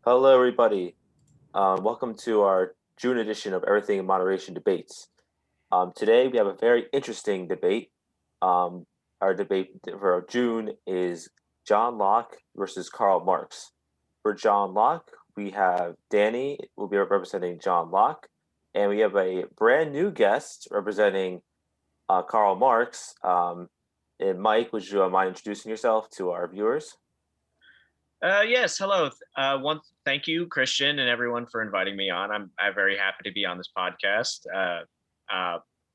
Hello, everybody. Welcome to our June edition of Everything in Moderation debates. Today, we have a very interesting debate. Our debate for June is John Locke versus Karl Marx. For John Locke, we have Danny will be representing John Locke, and we have a brand new guest representing Karl Marx. And Mike, would you mind introducing yourself to our viewers? Yes, hello. Thank you, Christian, and everyone for inviting me on. I'm very happy to be on this podcast.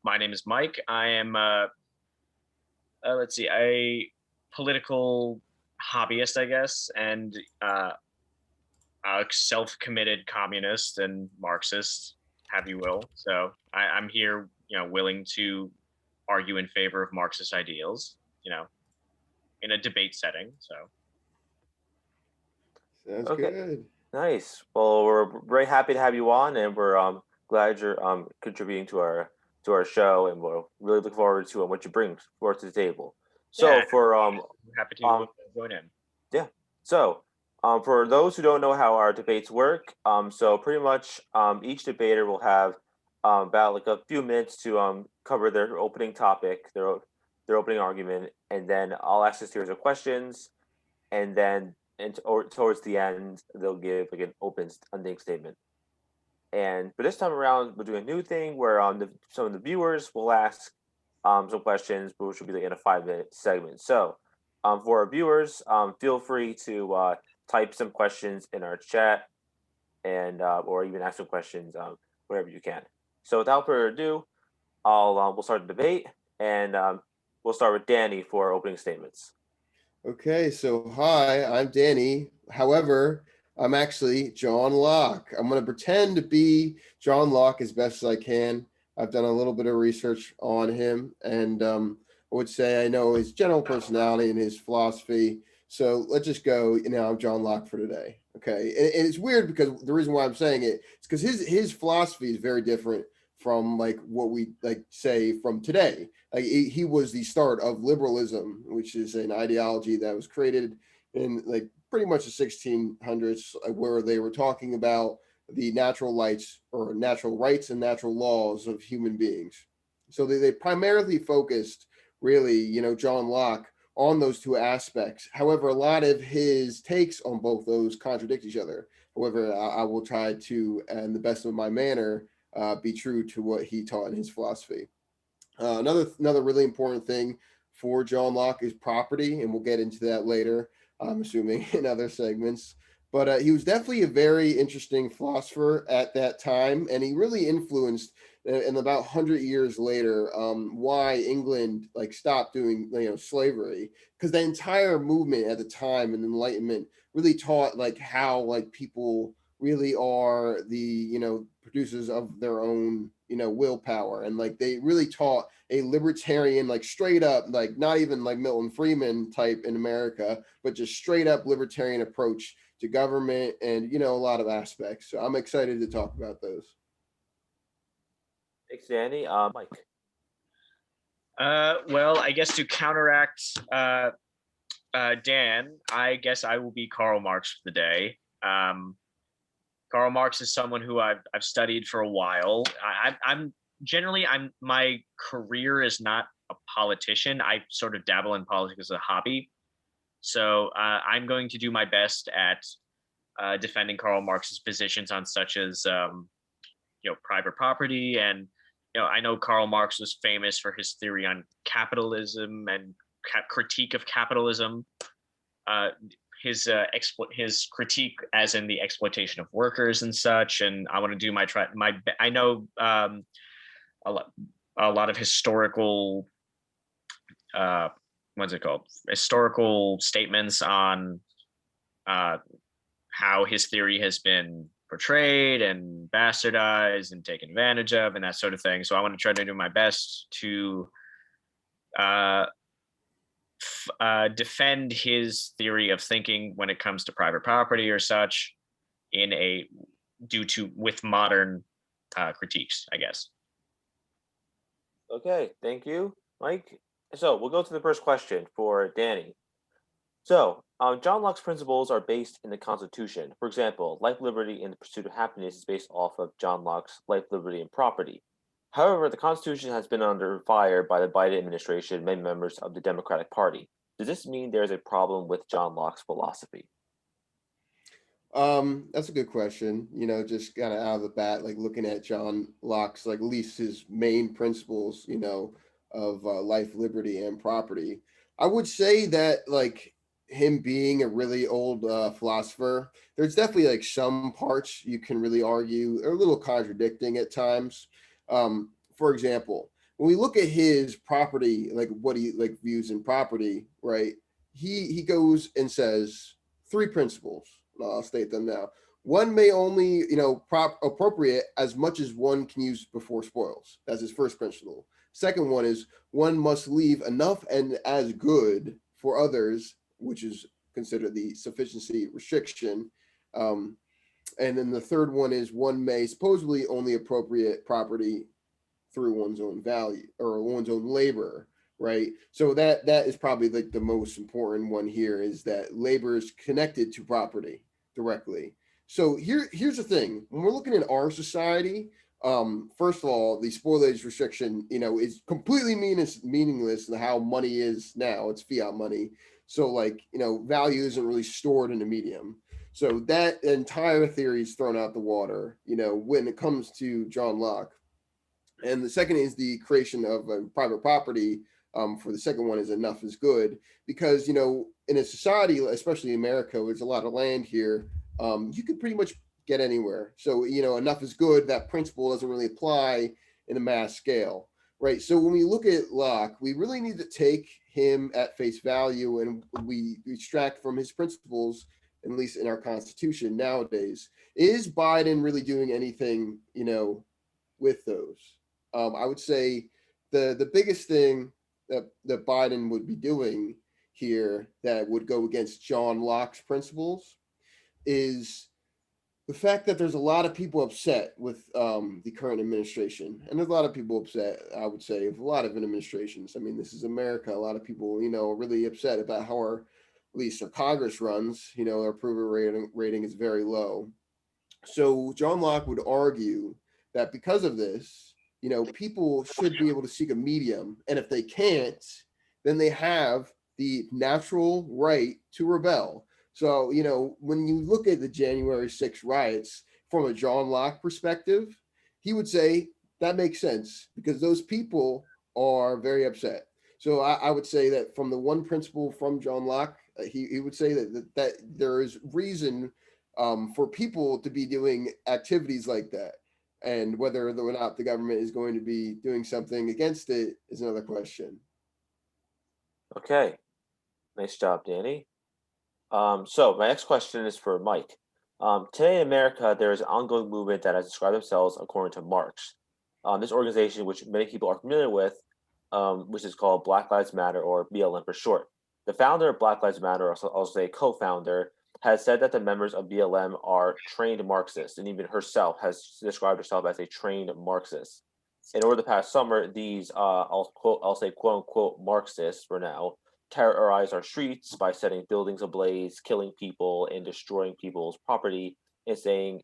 My name is Mike. I am, let's see, a political hobbyist, I guess, and a self-committed communist and Marxist, have you will. So I'm here, willing to argue in favor of Marxist ideals, in a debate setting. So. Sounds Okay, good. nice. Well, we're very happy to have you on, and we're glad you're contributing to our show, and we'll really look forward to what you bring forward to the table. So Yeah, for happy to um join in. yeah, so for those who don't know how our debates work, so pretty much each debater will have about like a few minutes to cover their opening topic, their opening argument, and then I'll ask a series of questions, and then or towards the end they'll give like an ending statement. And for this time around, we're doing a new thing where some of the viewers will ask some questions, which will be like in a 5 minute segment. So for our viewers, feel free to type some questions in our chat, and or even ask some questions wherever you can. So without further ado, we'll start the debate, and we'll start with Danny for opening statements. Okay, so hi, I'm Danny. However, I'm actually John Locke. I'm going to pretend to be John Locke as best as I can. I've done a little bit of research on him, and I would say I know his general personality and his philosophy. So let's just go. I'm John Locke for today. Okay, and it's weird because the reason why I'm saying it is because his philosophy is very different from like what we like say from today. Like he was the start of liberalism, which is an ideology that was created in like pretty much the 1600s, where they were talking about the natural rights and natural laws of human beings. So they primarily focused, really, John Locke on those two aspects. However, a lot of his takes on both those contradict each other. However, I will try to, in the best of my manner, be true to what he taught in his philosophy. Another really important thing for John Locke is property, and we'll get into that later, I'm assuming, in other segments. But he was definitely a very interesting philosopher at that time, and he really influenced, in about 100 years later, why England like stopped doing slavery, because the entire movement at the time and Enlightenment really taught like how like people really are the producers of their own willpower, and like they really taught a libertarian, like straight up, like not even like Milton Friedman type in America, but just straight up libertarian approach to government and a lot of aspects. So I'm excited to talk about those. Thanks, Danny. Mike. Well, I guess to counteract Dan, I guess I will be Karl Marx for the day. Karl Marx is someone who I've studied for a while. I'm my career is not a politician. I sort of dabble in politics as a hobby. So I'm going to do my best at defending Karl Marx's positions on such as private property, and I know Karl Marx was famous for his theory on capitalism and critique of capitalism. His critique as in the exploitation of workers and such, and I want to do I know a lot of historical what's it called, historical statements on how his theory has been portrayed and bastardized and taken advantage of and that sort of thing. So I want to try to do my best to defend his theory of thinking when it comes to private property or such with modern critiques, I guess. Okay, thank you, Mike. So we'll go to the first question for Danny. So John Locke's principles are based in the Constitution. For example, life, liberty, and the pursuit of happiness is based off of John Locke's life, liberty, and property. However, the Constitution has been under fire by the Biden administration and many members of the Democratic Party. Does this mean there is a problem with John Locke's philosophy? That's a good question. Just kind of out of the bat, like looking at John Locke's, like at least his main principles, of life, liberty, and property. I would say that like him being a really old philosopher, there's definitely like some parts you can really argue are a little contradicting at times. For example, when we look at his property, like what he like views in property, right? He goes and says three principles. I'll state them now. One may only, appropriate as much as one can use before spoils. That's his first principle. Second one is one must leave enough and as good for others, which is considered the sufficiency restriction. And then the third one is one may supposedly only appropriate property through one's own value or one's own labor, right? So that is probably like the most important one here, is that labor is connected to property directly. So here's the thing: when we're looking at our society, first of all, the spoilage restriction, is completely meaningless in how money is now. It's fiat money, so like value isn't really stored in a medium. So that entire theory is thrown out the water, when it comes to John Locke. And the second is the creation of a private property. For the second one is enough is good, because in a society, especially America, there's a lot of land here. You could pretty much get anywhere. So enough is good. That principle doesn't really apply in a mass scale, right? So when we look at Locke, we really need to take him at face value, and we extract from his principles, at least in our Constitution nowadays. Is Biden really doing anything, with those? I would say the biggest thing that Biden would be doing here that would go against John Locke's principles is the fact that there's a lot of people upset with the current administration. And there's a lot of people upset, I would say, with a lot of administrations. I mean, this is America. A lot of people, are really upset about how at least our Congress runs. Our approval rating is very low. So John Locke would argue that because of this, people should be able to seek a medium. And if they can't, then they have the natural right to rebel. So, when you look at the January 6th riots from a John Locke perspective, he would say that makes sense because those people are very upset. So I would say that from the one principle from John Locke, he would say that there is reason for people to be doing activities like that. And whether or not the government is going to be doing something against it is another question. Okay, nice job, Danny. So my next question is for Mike. Today in America, there is an ongoing movement that has described themselves according to Marx. This organization, which many people are familiar with, which is called Black Lives Matter, or BLM for short. The founder of Black Lives Matter, also say co-founder, has said that the members of BLM are trained Marxists, and even herself has described herself as a trained Marxist. And over the past summer, these I'll say quote unquote Marxists for now terrorized our streets by setting buildings ablaze, killing people, and destroying people's property, and saying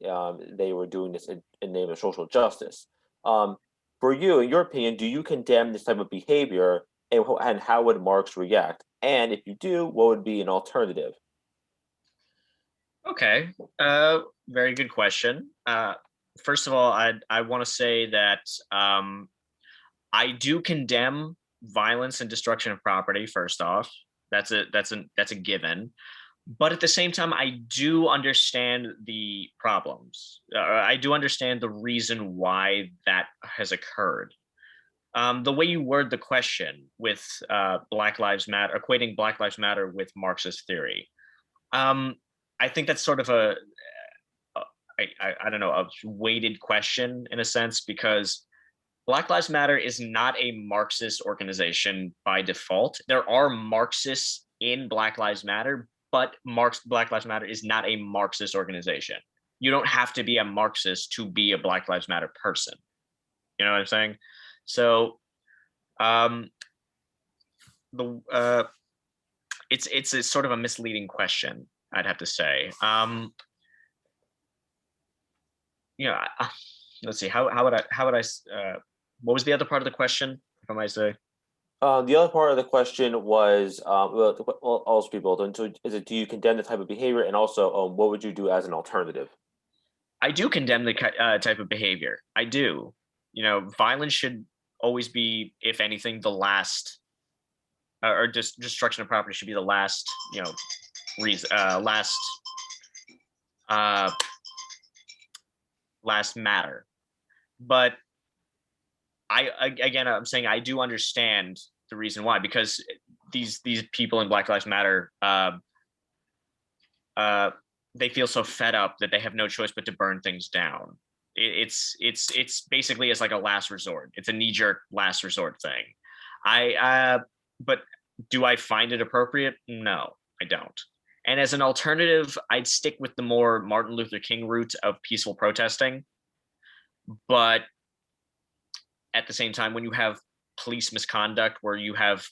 they were doing this in the name of social justice. For you, in your opinion, do you condemn this type of behavior, and how would Marx react? And if you do, what would be an alternative? Okay, very good question. First of all, I want to say that I do condemn violence and destruction of property. First off, that's a given. But at the same time, I do understand the problems. I do understand the reason why that has occurred. The way you word the question with Black Lives Matter, equating Black Lives Matter with Marxist theory. I think that's sort of I don't know, a weighted question in a sense, because Black Lives Matter is not a Marxist organization by default. There are Marxists in Black Lives Matter, but Black Lives Matter is not a Marxist organization. You don't have to be a Marxist to be a Black Lives Matter person. You know what I'm saying? So, the it's a sort of a misleading question, I'd have to say. Let's see. How would I? What was the other part of the question, if I might say? The other part of the question was, well, also people, is it, do you condemn the type of behavior, and also, what would you do as an alternative? I do condemn the type of behavior. I do. Violence should always be, if anything, the last, or just destruction of property should be the last, reason, uh, last matter. But I'm saying I do understand the reason why, because these people in Black Lives Matter, they feel so fed up that they have no choice but to burn things down. It's basically as like a last resort. It's a knee-jerk last resort thing. But do I find it appropriate? No, I don't. And as an alternative, I'd stick with the more Martin Luther King route of peaceful protesting. But at the same time, when you have police misconduct, where you have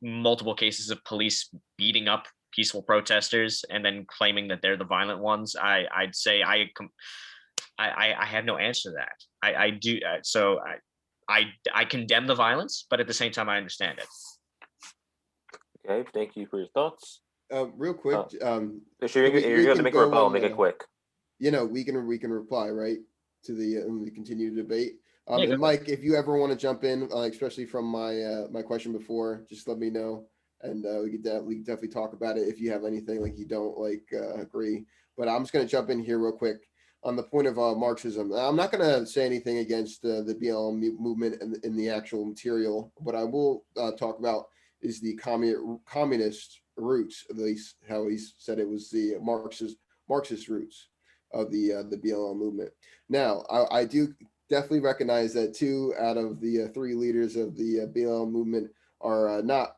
multiple cases of police beating up peaceful protesters and then claiming that they're the violent ones, I'd say I have no answer to that. I do. So I condemn the violence, but at the same time, I understand it. Okay, thank you for your thoughts. Real quick, you're going to make a rebuttal. Make it quick. We can reply right to the continued debate. Yeah, and Mike, if you ever want to jump in, especially from my question before, just let me know, and we could definitely talk about it if you have anything like you don't agree. But I'm just going to jump in here real quick on the point of Marxism. I'm not going to say anything against the BLM movement and the actual material. What I will talk about is the communist roots, at least how he said it was the Marxist roots of the BLM movement. Now, I do definitely recognize that 2 out of the 3 leaders of the BLM movement are not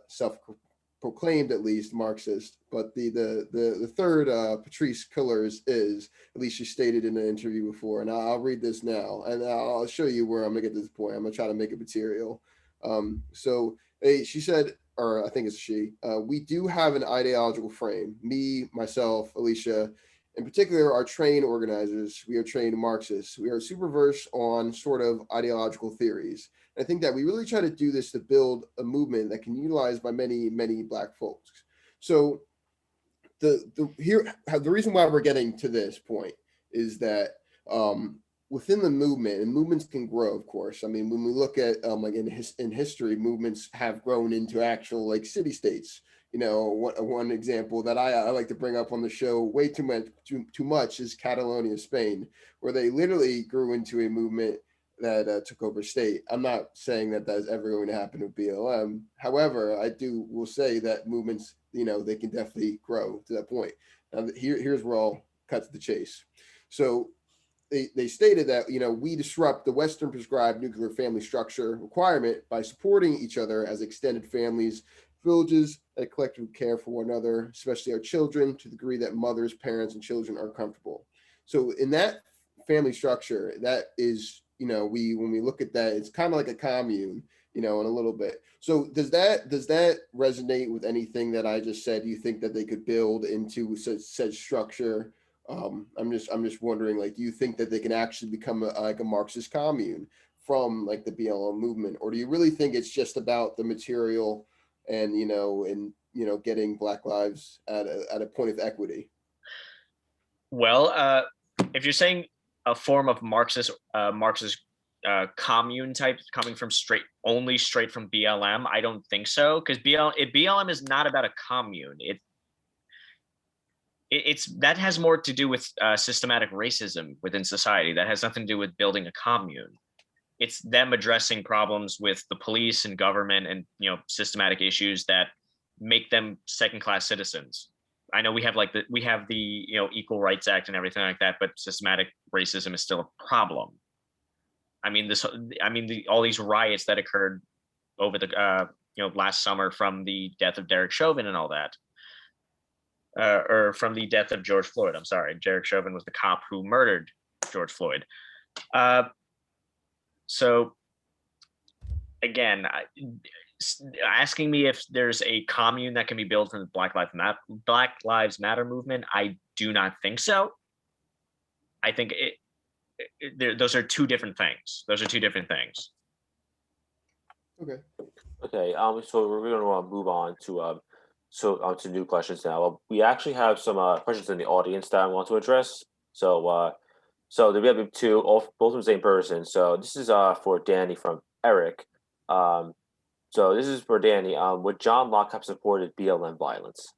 self-proclaimed, at least Marxist, but the third, Patrice Cullors, is, at least she stated in an interview before, and I'll read this now, and I'll show you where I'm gonna get to this point. I'm gonna try to make it material. She said, or I think it's she, we do have an ideological frame. Me, myself, Alicia, in particular, our trained organizers, we are trained Marxists. We are super versed on sort of ideological theories. And I think that we really try to do this to build a movement that can be utilized by many, many Black folks. So the reason why we're getting to this point is that within the movement, and movements can grow, of course. I mean, when we look at in history, movements have grown into actual city states. One example that I like to bring up on the show way too much is Catalonia, Spain, where they literally grew into a movement that took over state. I'm not saying that that's ever going to happen with BLM. However, will say that movements, they can definitely grow to that point. Now, here's where I'll cut to the chase. So they stated that, we disrupt the Western prescribed nuclear family structure requirement by supporting each other as extended families, villages that collectively care for one another, especially our children, to the degree that mothers, parents, and children are comfortable. So in that family structure, that is, when we look at that, it's kind of like a commune, in a little bit. So does that resonate with anything that I just said? Do you think that they could build into such structure? I'm just wondering, do you think that they can actually become a Marxist commune from the BLM movement, or do you really think it's just about the material and getting Black lives at a point of equity? Well, if you're saying a form of Marxist commune type coming from straight from BLM, I don't think so, because BLM is not about a commune. That has more to do with systematic racism within society. That has nothing to do with building a commune. It's them addressing problems with the police and government and systematic issues that make them second-class citizens. I know we have the Equal Rights Act and everything like that, but systematic racism is still a problem. I mean all these riots that occurred over the last summer from the death of Derek Chauvin and all that, or from the death of George Floyd. I'm sorry, Derek Chauvin was the cop who murdered George Floyd. So again, asking me if there's a commune that can be built in the Black Lives Matter movement, I do not think so. I think those are two different things. Those are two different things. Okay. Okay. So we're going to move on to to new questions now. We actually have some questions in the audience that I want to address. So we have two, both from the same person. So this is for Danny from Eric. So this is for Danny. Would John Locke have supported BLM violence?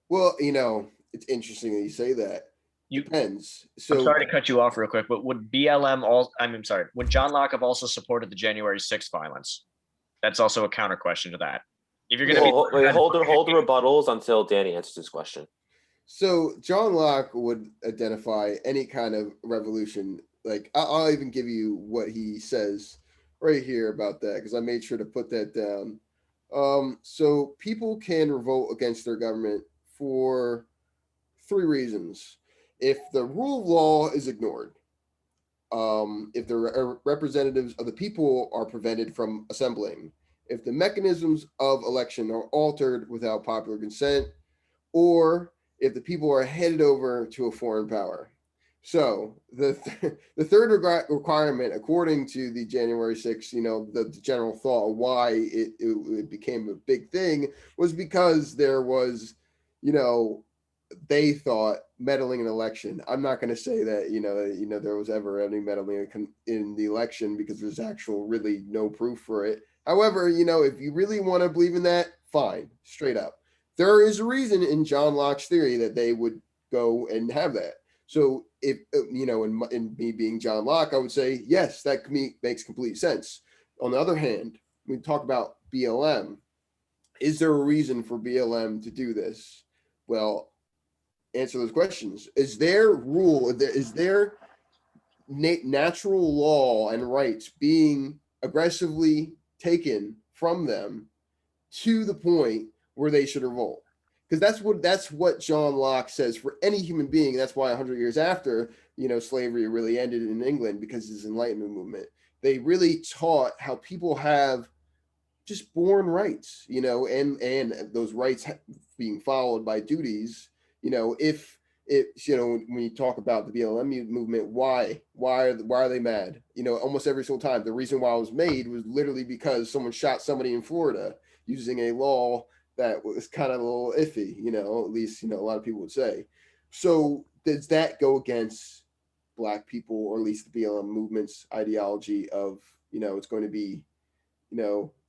Well, it's interesting that you say that. Depends. So I'm sorry to cut you off real quick, but would BLM all? I'm sorry. Would John Locke have also supported the January 6th violence? That's also a counter question to that. If you're going to hold the rebuttals until Danny answers this question. So John Locke would identify any kind of revolution. Like I'll even give you what he says right here about that, because I made sure to put that down. So people can revolt against their government for 3 reasons. If the rule of law is ignored, if the representatives of the people are prevented from assembling, if the mechanisms of election are altered without popular consent, or if the people are handed over to a foreign power. So the third requirement, according to the January 6th, the general thought of why it became a big thing was because there was, they thought meddling in election. I'm not going to say that, there was ever any meddling in the election, because there's really no proof for it. However, if you really want to believe in that, fine, straight up. There is a reason in John Locke's theory that they would go and have that. So if, in me being John Locke, I would say, yes, that makes complete sense. On the other hand, we talk about BLM. Is there a reason for BLM to do this? Well, answer those questions. Is there natural law and rights being aggressively taken from them to the point where they should revolt? Because that's what John Locke says for any human being. That's why 100 years after, slavery really ended in England, because of this Enlightenment movement. They really taught how people have just born rights, and those rights being followed by duties. If when you talk about the BLM movement, why are they mad? Almost every single time, the reason why it was made was literally because someone shot somebody in Florida using a law that was kind of a little iffy, at least, a lot of people would say. So does that go against Black people, or at least the BLM movement's ideology of, it's going to be,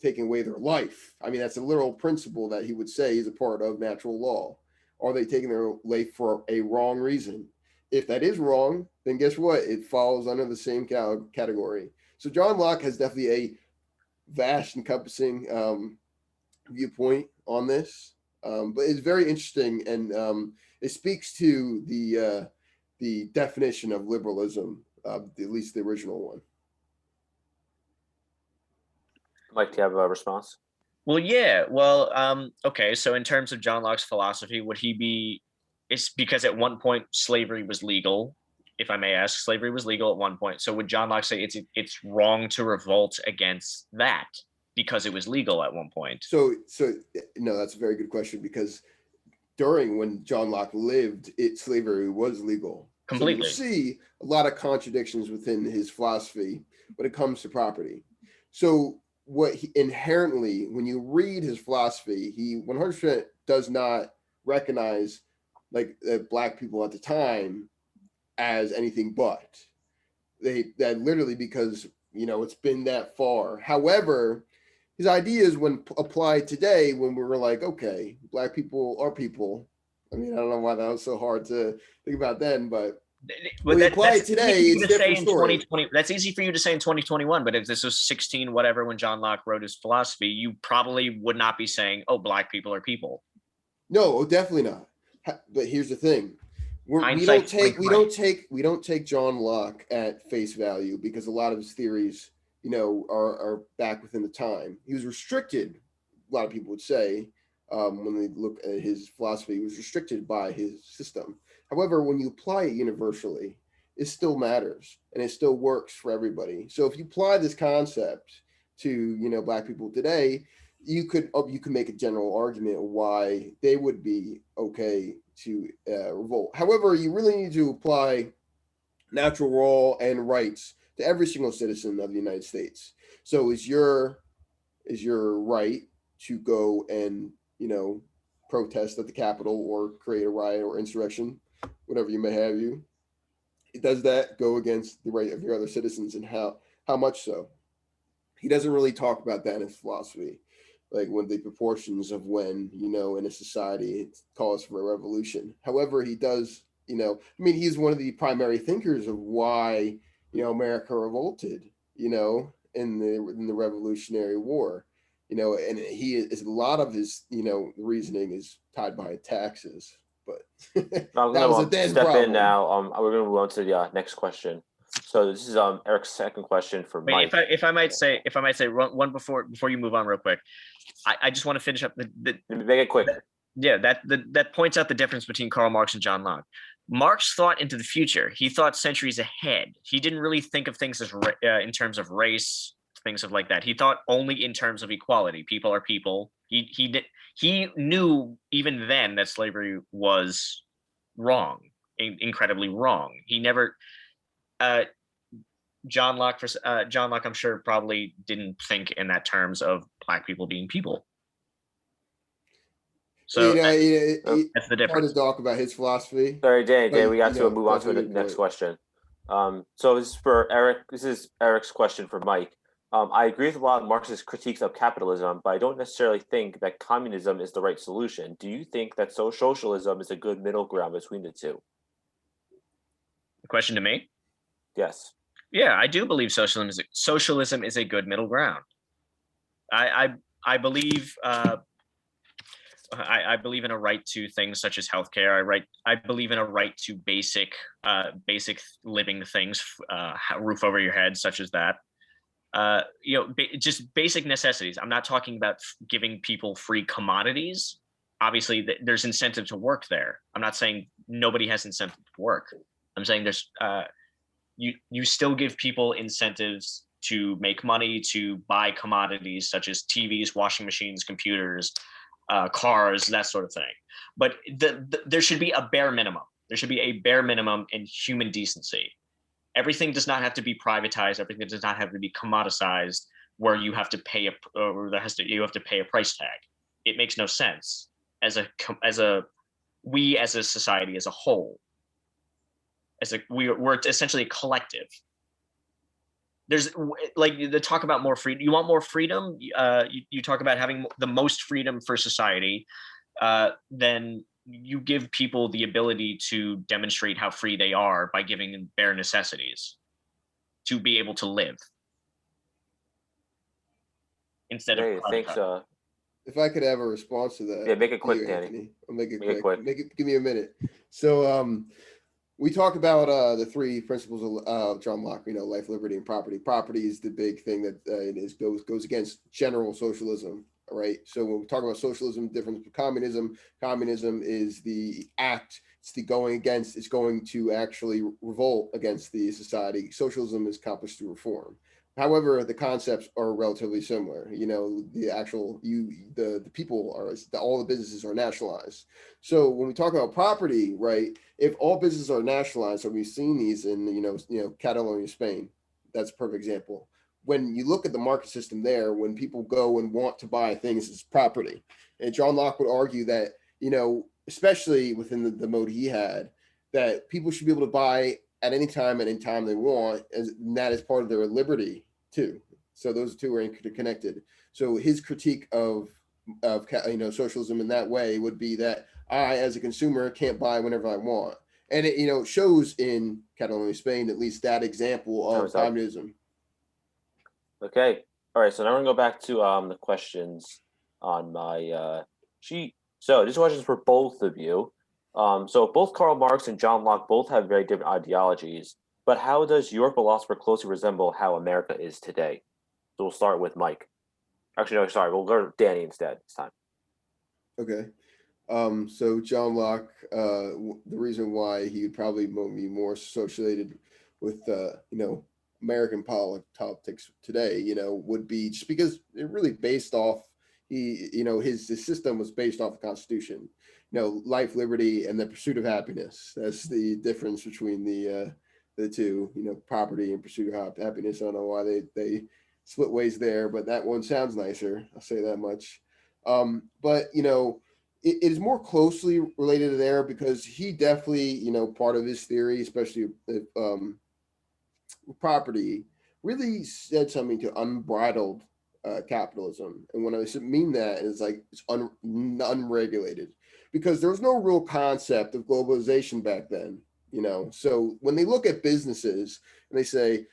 taking away their life? I mean, that's a literal principle that he would say is a part of natural law. Are they taking their life for a wrong reason? If that is wrong, then guess what? It falls under the same category. So John Locke has definitely a vast, encompassing viewpoint on this, but it's very interesting, and it speaks to the definition of liberalism, at least the original one. Mike, do you have a response? Well, yeah. Well, okay. So in terms of John Locke's philosophy, would he be? It's because at one point slavery was legal, if I may ask. Slavery was legal at one point. So would John Locke say it's wrong to revolt against that because it was legal at one point? So no, that's a very good question, because during when John Locke lived, slavery was legal. Completely. So you see a lot of contradictions within his philosophy when it comes to property. So inherently, when you read his philosophy, he 100% does not recognize Black people at the time as anything but. That literally, because it's been that far. However, his ideas, when applied today, when we were like, okay, Black people are people. I mean, I don't know why that was so hard to think about then, but when you apply it today, it's a different story. That's easy for you to say in 2021, but if this was 16 whatever when John Locke wrote his philosophy, you probably would not be saying, oh, Black people are people. No, definitely not. But here's the thing. We don't take John Locke at face value, because a lot of his theories, are back within the time. He was restricted, a lot of people would say, when they look at his philosophy, he was restricted by his system. However, when you apply it universally, it still matters and it still works for everybody. So if you apply this concept to, you know, black people today, you could make a general argument why they would be okay to revolt. However, you really need to apply natural law and rights to every single citizen of the United States. So is your right to go and, you know, protest at the Capitol or create a riot or insurrection, whatever you may have you. Does that go against the right of your other citizens, and how much so? He doesn't really talk about that in his philosophy, like when the proportions of when, you know, in a society it calls for a revolution. However, he does, you know, I mean, he's one of the primary thinkers of why, you know, America revolted, you know, in the Revolutionary War, you know, and he is, a lot of his, you know, reasoning is tied behind taxes, but I'm that was a gonna Dan step problem. in now. We're gonna move on to the next question. So this is Eric's second question for Wait, Mike. if I might say one before you move on real quick, I just want to finish up the Make it quick. yeah, that points out the difference between Karl Marx and John Locke. Marx thought into the future. He thought centuries ahead. He didn't really think of things as in terms of race, things of like that. He thought only in terms of equality. People are people. He knew even then that slavery was wrong, incredibly wrong. He never. John Locke, I'm sure, probably didn't think in that terms of black people being people. So You know, that's the hard difference. to talk about his philosophy. Sorry, Dan, But, we got you to know, move on that's to a the good next point. question. So this is for Eric. This is Eric's question for Mike. I agree with a lot of Marx's critiques of capitalism, but I don't necessarily think that communism is the right solution. Do you think that socialism is a good middle ground between the two? Question to me? Yes. Yeah, I do believe socialism is a good middle ground. I believe I believe in a right to things such as healthcare. I believe in a right to basic living things, roof over your head, such as that. You know, just basic necessities. I'm not talking about giving people free commodities. Obviously, there's incentive to work there. I'm not saying nobody has incentive to work. I'm saying there's you still give people incentives to make money, to buy commodities such as TVs, washing machines, computers, cars, that sort of thing. But there should be a bare minimum. There should be a bare minimum in human decency. Everything does not have to be privatized. Everything does not have to be commoditized, where you have to pay you have to pay a price tag. It makes no sense as a society as a whole. We're essentially a collective. There's like the talk about more freedom. You want more freedom? You talk about having the most freedom for society. Then you give people the ability to demonstrate how free they are by giving them bare necessities to be able to live instead of Thanks. If I could have a response to that. Yeah, make it quick, you, Danny. Anthony. I'll make it Make it quick. quick. Give me a minute. So we talk about the three principles of John Locke, you know, life, liberty, and property. Property is the big thing that goes against general socialism. All right. So when we talk about socialism, difference with communism is the act. It's the going against. It's going to actually revolt against the society. Socialism is accomplished through reform. However, the concepts are relatively similar. You know, the people are all the businesses are nationalized. So when we talk about property, right? If all businesses are nationalized, and we've seen these in Catalonia, Spain, that's a perfect example. When you look at the market system there, when people go and want to buy things, it's property. And John Locke would argue that, you know, especially within the mode he had, that people should be able to buy at any time they want, and that is part of their liberty too. So those two are interconnected. So his critique of socialism in that way would be that I, as a consumer, can't buy whenever I want, and it shows in Catalonia, Spain, at least that example of communism. Okay. All right. So now we're gonna go back to the questions on my sheet. So this question is for both of you. So both Karl Marx and John Locke both have very different ideologies, but how does your philosopher closely resemble how America is today? So we'll start with Mike. Actually, no, sorry, we'll go to Danny instead this time. Okay. So John Locke, the reason why he would probably be more associated with, American politics today, would be just because it really based off his system was based off the Constitution, life, liberty, and the pursuit of happiness. That's the difference between the two, property and pursuit of happiness. I don't know why they split ways there, but that one sounds nicer. I'll say that much. But it is more closely related to there because he definitely, part of his theory, especially if, property, really said something to unbridled capitalism. And when I mean that, it's like it's unregulated because there was no real concept of globalization back then. So when they look at businesses and they say,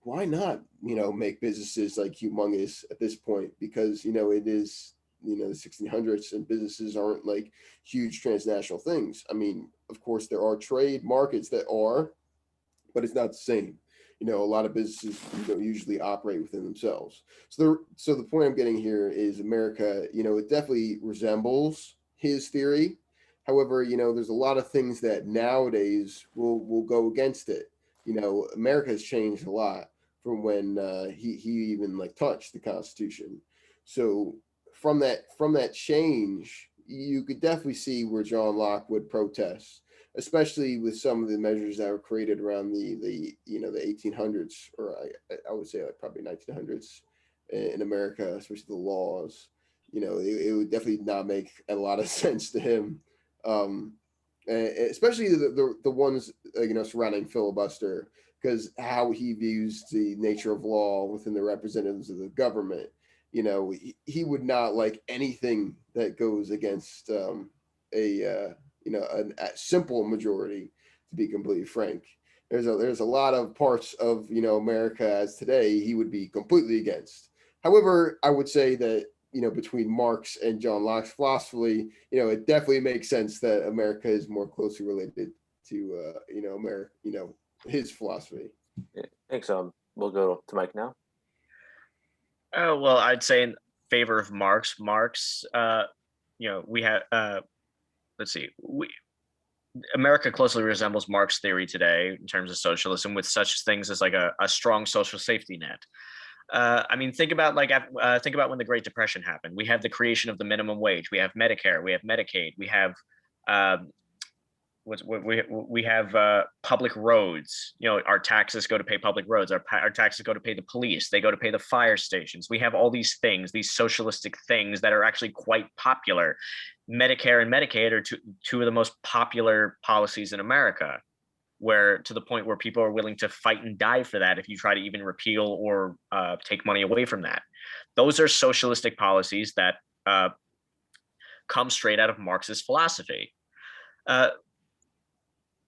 why not, make businesses like humongous at this point? Because, it is, the 1600s and businesses aren't like huge transnational things. I mean, of course, there are trade markets that are, but it's not the same. A lot of businesses usually operate within themselves. So the point I'm getting here is America, it definitely resembles his theory. However, there's a lot of things that nowadays will go against it. America has changed a lot from when he even like touched the Constitution. So from that change, you could definitely see where John Locke would protest, especially with some of the measures that were created around the 1800s, or I would say like probably 1900s in America, especially the laws. It would definitely not make a lot of sense to him, especially the ones surrounding filibuster, because how he views the nature of law within the representatives of the government. He would not like anything that goes against a simple majority, to be completely frank. There's a lot of parts of America as today he would be completely against. However, I would say that between Marx and John Locke's philosophy, it definitely makes sense that America is more closely related to America, his philosophy. Yeah, thanks. We'll go to Mike now. Oh, well, I'd say in favor of Marx. Marx, we have, let's see, America closely resembles Marx theory today in terms of socialism, with such things as like a strong social safety net. I mean, think about when the Great Depression happened. We have the creation of the minimum wage. We have Medicare. We have Medicaid. We have we have public roads. Our taxes go to pay public roads. Our taxes go to pay the police. They go to pay the fire stations. We have all these things, these socialistic things that are actually quite popular. Medicare and Medicaid are two of the most popular policies in America, where to the point where people are willing to fight and die for that if you try to even repeal or take money away from that. Those are socialistic policies that come straight out of Marx's philosophy.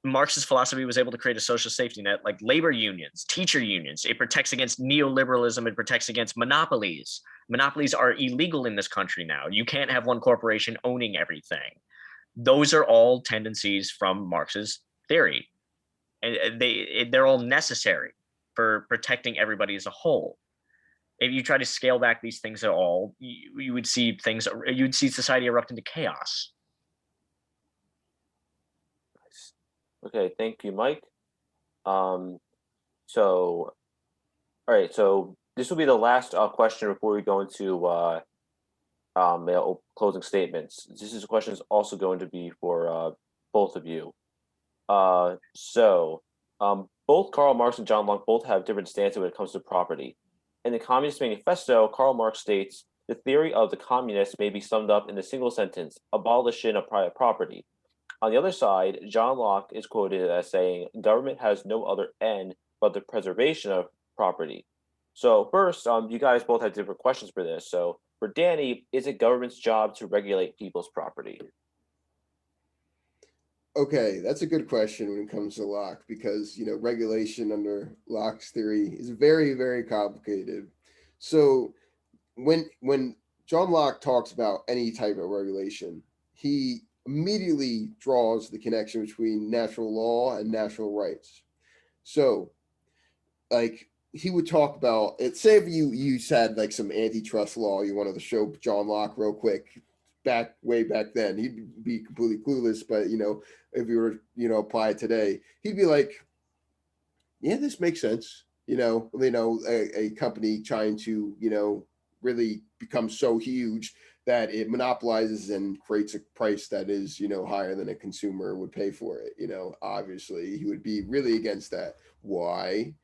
Marx's philosophy was able to create a social safety net like labor unions, teacher unions. It protects against neoliberalism. It protects against monopolies. Monopolies are illegal in this country now. You can't have one corporation owning everything. Those are all tendencies from Marx's theory. And they're all necessary for protecting everybody as a whole. If you try to scale back these things at all, you would see society erupt into chaos. Okay, thank you, Mike. So, all right, so this will be the last question before we go into closing statements. This is a question is also going to be for both of you. Both Karl Marx and John Locke both have different stances when it comes to property. In the Communist Manifesto, Karl Marx states, the theory of the communists may be summed up in the single sentence, abolition of private property. On the other side, John Locke is quoted as saying, government has no other end but the preservation of property. So first, you guys both have different questions for this. So for Danny, is it government's job to regulate people's property? Okay, that's a good question when it comes to Locke, because regulation under Locke's theory is very, very complicated. So when John Locke talks about any type of regulation, he immediately draws the connection between natural law and natural rights. So like he would talk about it. Say if you had like some antitrust law you wanted to show John Locke real quick, way back then, he'd be completely clueless. But if you were apply it today, he'd be like, yeah, this makes sense. a company trying to, really become so huge that it monopolizes and creates a price that is, higher than a consumer would pay for it. Obviously he would be really against that. Why?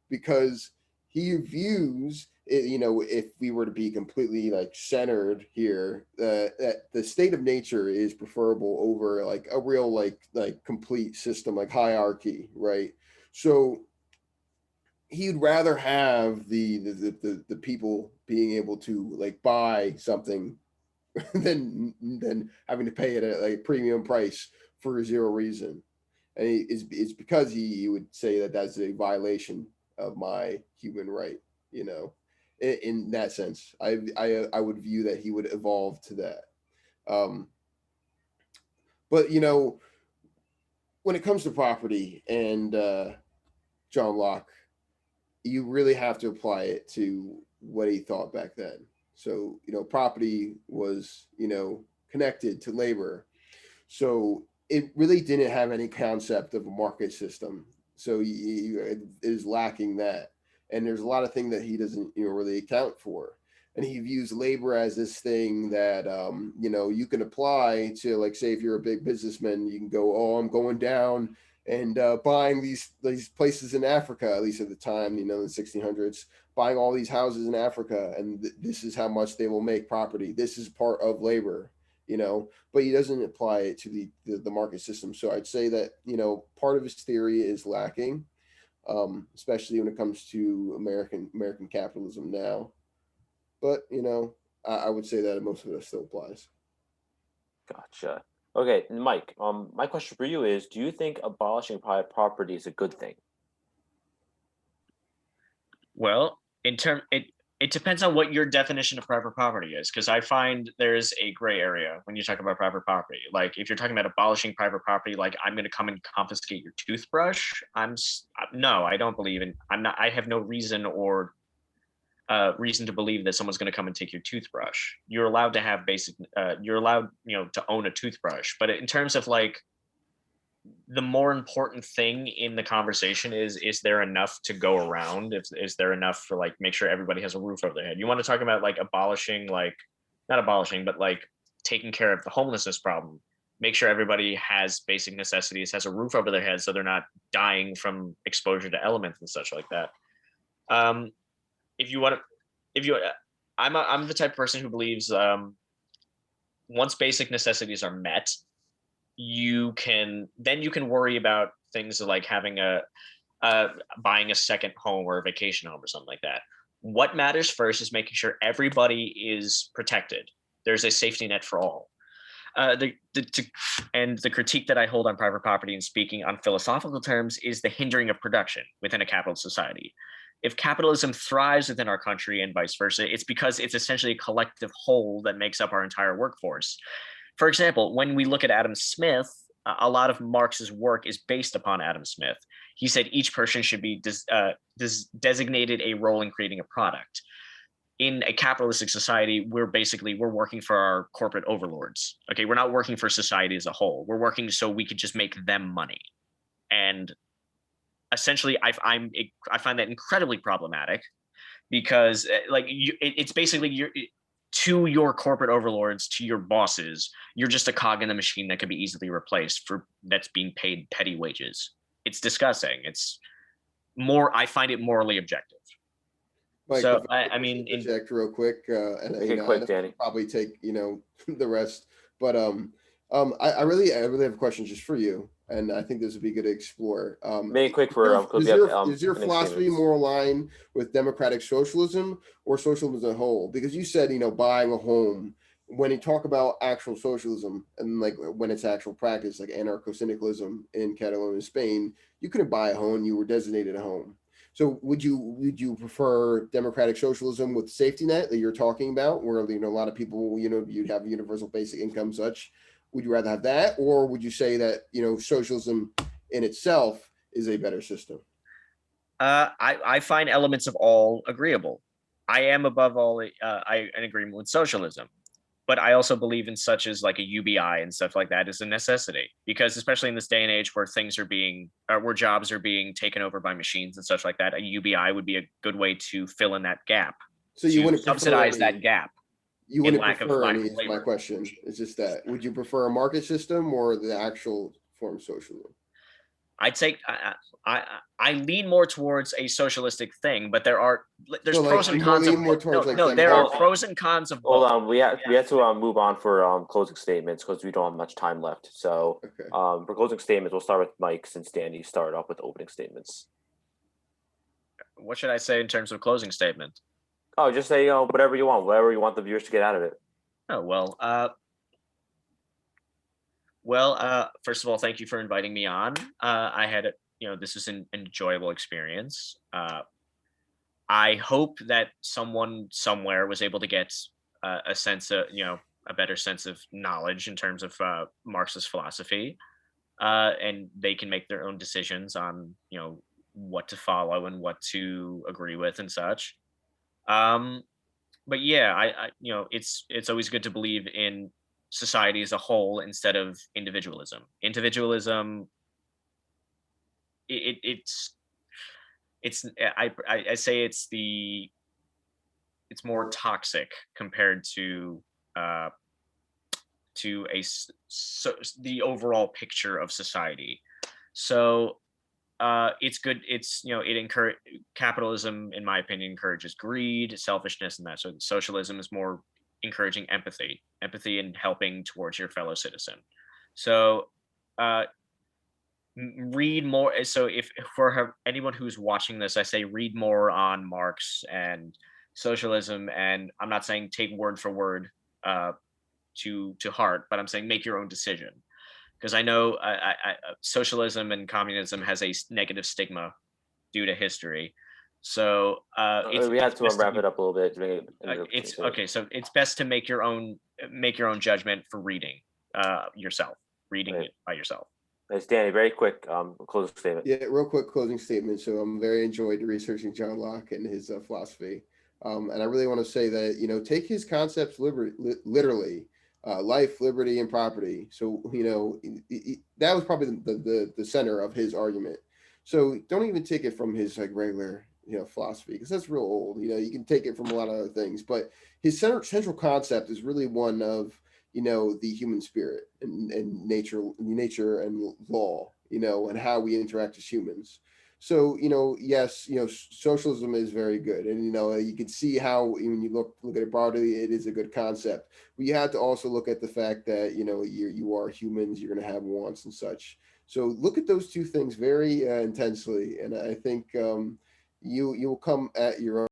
Because he views it, if we were to be completely like centered here, that the state of nature is preferable over like a real like complete system like hierarchy, right? So he'd rather have the people being able to like buy something than having to pay it at like a premium price for zero reason. And it's because he would say that that's a violation of my human right. In that sense, I would view that he would evolve to that. Um, but when it comes to property and John Locke, you really have to apply it to what he thought back then. So, property was, connected to labor. So it really didn't have any concept of a market system. So it is lacking that. And there's a lot of things that he doesn't, really account for. And he views labor as this thing that, you can apply to, like, say, if you're a big businessman, you can go, oh, I'm going down and buying these places in Africa, at least at the time, in the 1600s, buying all these houses in Africa, and this is how much they will make property. This is part of labor, but he doesn't apply it to the market system. So I'd say that, part of his theory is lacking, especially when it comes to American capitalism now. But, I would say that most of it still applies. Gotcha. Okay, Mike. My question for you is: do you think abolishing private property is a good thing? Well, it depends on what your definition of private property is, because I find there's a gray area when you talk about private property. Like if you're talking about abolishing private property, like I'm going to come and confiscate your toothbrush. No, I don't believe in. I'm not. I have no reason or reason to believe that someone's going to come and take your toothbrush. You're allowed to have basic. You're allowed, to own a toothbrush. But in terms of like the more important thing in the conversation is there enough to go around? Is there enough for like make sure everybody has a roof over their head? You want to talk about like abolishing, like not abolishing, but like taking care of the homelessness problem. Make sure everybody has basic necessities, has a roof over their head, so they're not dying from exposure to elements and such like that. If you want to, if you, I'm the type of person who believes once basic necessities are met, you can worry about things like having buying a second home or a vacation home or something like that. What matters first is making sure everybody is protected. There's a safety net for all. And the critique that I hold on private property, and speaking on philosophical terms, is the hindering of production within a capitalist society. If capitalism thrives within our country and vice versa, it's because it's essentially a collective whole that makes up our entire workforce. For example, when we look at Adam Smith, a lot of Marx's work is based upon Adam Smith. He said each person should be designated a role in creating a product. In a capitalistic society, we're working for our corporate overlords. Okay, we're not working for society as a whole. We're working so we could just make them money. And essentially, I find that incredibly problematic, because it's basically to your corporate overlords, to your bosses, you're just a cog in the machine that can be easily replaced that's being paid petty wages. It's disgusting. I find it morally objective. Mike, so I mean, interject real quick, and Make it quick, Danny. Probably take the rest, but I really have a question just for you, and I think this would be good to explore. Make it quick for is your philosophy more aligned with democratic socialism or socialism as a whole? Because you said buying a home. When you talk about actual socialism and like when it's actual practice, like anarcho-syndicalism in Catalonia, Spain, you couldn't buy a home; you were designated a home. So would you prefer democratic socialism with safety net that you're talking about, where a lot of people you'd have universal basic income such? Would you rather have that, or would you say that socialism in itself is a better system? I find elements of all agreeable. I am above all in agreement with socialism. but I also believe in such as like a UBI and stuff like that is a necessity, because especially in this day and age where things are being, where jobs are being taken over by machines and such like that, a UBI would be a good way to fill in that gap, So you to wouldn't prefer subsidize any, that gap you in wouldn't lack of prefer any is my labor. question. It's just that, would you prefer a market system or the actual form of socialism? I'd say I lean more towards a socialistic thing, but there's So like pros and you cons of lean more towards like there are democratic. pros and cons of Hold both. on, we have to move on for closing statements because we don't have much time left. So Okay. for closing statements, we'll start with Mike since Danny started off with opening statements. What should I say in terms of closing statement? Oh, just say whatever you want the viewers to get out of it. Oh first of all, thank you for inviting me on. I had this is an enjoyable experience. I hope that someone somewhere was able to get a sense of a better sense of knowledge in terms of Marxist philosophy, and they can make their own decisions on what to follow and what to agree with and such. But yeah, I it's always good to believe in society as a whole instead of individualism. Individualism, it's I say it's more toxic compared uh to the overall picture of society. So it's good. It's it encourage capitalism, in my opinion, encourages greed, selfishness, and that. So socialism is more encouraging empathy and helping towards your fellow citizen. So uh, read more. So if for anyone who's watching this, I say read more on Marx and socialism. And I'm not saying take word for word to heart, but I'm saying make your own decision, because I know socialism and communism has a negative stigma due to history. So We have it's to best wrap be, it up a little bit. To make it's okay. So it's best to make your own judgment for reading yourself, reading Right. it by yourself. It's Danny. Very quick closing statement. Yeah, real quick closing statement. So I'm very enjoyed researching John Locke and his philosophy. And I really want to say that, take his concepts literally, life, liberty, and property. So, that was probably the center of his argument. So don't even take it from his like regular, philosophy, because that's real old. You can take it from a lot of other things, but his central concept is really one of, the human spirit and nature and law, and how we interact as humans. So, yes, socialism is very good. And, you can see how when you look at it broadly, it is a good concept. But you have to also look at the fact that, you are humans, you're going to have wants and such. So look at those two things very intensely. And I think you will come at your own